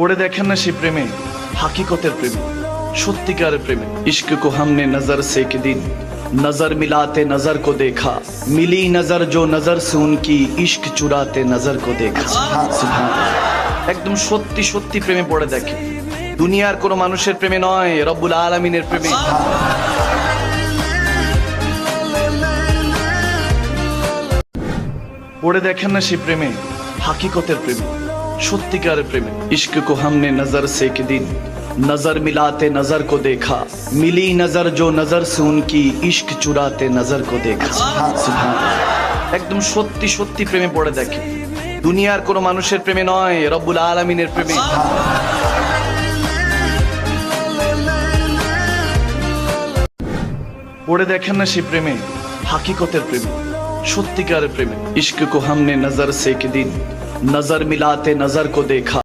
পড়ে দেখেন না সেই প্রেমে, হাকিকতের প্রেমে, সত্যিকারের প্রেমে। इश्क को हमने नजर से एक दिन नजर मिलाते नजर को देखा, मिली नजर जो नजर से उनकी इश्क चुराते नजर को देखा। সুবহান। একদম সত্যি সত্যি প্রেমে পড়ে দেখে, দুনিয়ার কোনো মানুষের প্রেমে নয়, রব্বুল আলামিনের প্রেমে। পড়ে দেখেন না সেই প্রেমে, হাকিকতের প্রেমে, সত্যিকারের প্রেমে। इश्क को हमने नजर से एक दिन नजर मिलाते नजर को देखा, मिली नजर जो नजर से उनकी इश्क चुराते नजर को देखा। সুবহান। একদম সত্যি সত্যি প্রেমে পড়ে দেখে, দুনিয়ার কোনো মানুষের প্রেমে নয়, রব্বুল আলামিনের প্রেমে। পড়ে দেখেন না সেই প্রেমে, হাকিকতের প্রেমে, সত্যিকারের প্রেমে। इश्क को हमने नजर से एक दिन नजर मिलाते नजर को देखा।